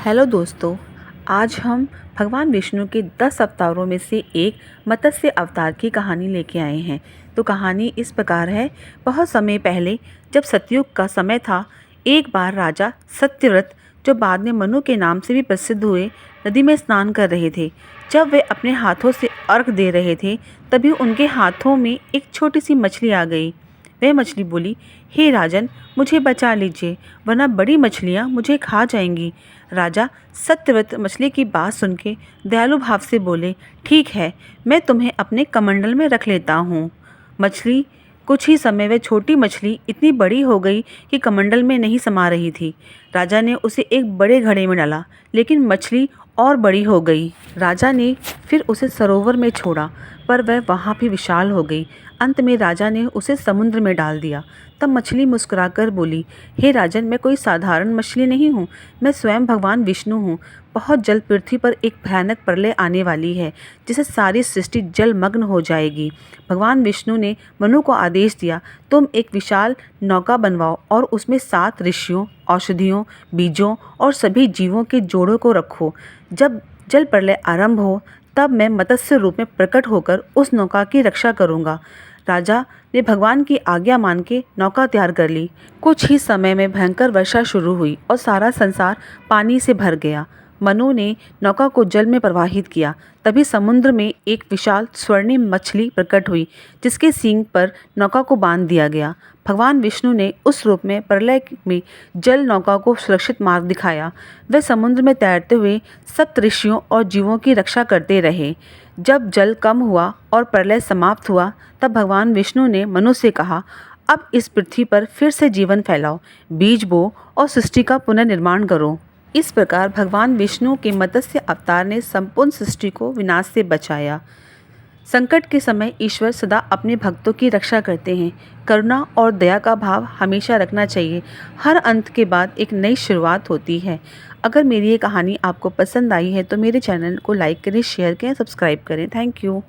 Hello दोस्तों। आज हम भगवान विष्णु के 10 अवतारों में से एक मत्स्य अवतार की कहानी लेके आए हैं। तो कहानी इस प्रकार है। बहुत समय पहले जब सतयुग का समय था, एक बार राजा सत्यव्रत, जो बाद में मनु के नाम से भी प्रसिद्ध हुए, नदी में स्नान कर रहे थे। जब वे अपने हाथों से अर्घ दे रहे थे, तभी उनके हाथों में एक छोटी सी मछली आ गई। वह मछली बोली, हे राजन, मुझे बचा लीजिए, वरना बड़ी मछलियाँ मुझे खा जाएंगी। राजा सत्यव्रत मछली की बात सुन के दयालु भाव से बोले, ठीक है, मैं तुम्हें अपने कमंडल में रख लेता हूँ। मछली कुछ ही समय वह छोटी मछली इतनी बड़ी हो गई कि कमंडल में नहीं समा रही थी। राजा ने उसे एक बड़े घड़े में डाला, लेकिन मछली और बड़ी हो गई। राजा ने फिर उसे सरोवर में छोड़ा, पर वह वहाँ भी विशाल हो गई। अंत में राजा ने उसे समुद्र में डाल दिया। तब मछली मुस्कुराकर बोली, हे राजन, मैं कोई साधारण मछली नहीं हूँ, मैं स्वयं भगवान विष्णु हूँ। बहुत जल्द पृथ्वी पर एक भयानक प्रलय आने वाली है, जिससे सारी सृष्टि जलमग्न हो जाएगी। भगवान विष्णु ने मनु को आदेश दिया, तुम एक विशाल नौका बनवाओ और उसमें 7 ऋषियों, औषधियों, बीजों और सभी जीवों के जोड़ों को रखो। जब जल प्रलय आरंभ हो, तब मैं मत्स्य रूप में प्रकट होकर उस नौका की रक्षा करूँगा। राजा ने भगवान की आज्ञा मान के नौका तैयार कर ली। कुछ ही समय में भयंकर वर्षा शुरू हुई और सारा संसार पानी से भर गया। मनु ने नौका को जल में प्रवाहित किया। तभी समुद्र में एक विशाल स्वर्णिम मछली प्रकट हुई, जिसके सींग पर नौका को बांध दिया गया। भगवान विष्णु ने उस रूप में प्रलय में जल नौका को सुरक्षित मार्ग दिखाया। वे समुद्र में तैरते हुए सप्त ऋषियों और जीवों की रक्षा करते रहे। जब जल कम हुआ और प्रलय समाप्त हुआ, तब भगवान विष्णु ने मनु से कहा, अब इस पृथ्वी पर फिर से जीवन फैलाओ, बीज बो और सृष्टि का पुनर्निर्माण करो। इस प्रकार भगवान विष्णु के मत्स्य अवतार ने संपूर्ण सृष्टि को विनाश से बचाया। संकट के समय ईश्वर सदा अपने भक्तों की रक्षा करते हैं। करुणा और दया का भाव हमेशा रखना चाहिए। हर अंत के बाद एक नई शुरुआत होती है। अगर मेरी ये कहानी आपको पसंद आई है तो मेरे चैनल को लाइक करें, शेयर करें, सब्सक्राइब करें। Thank you.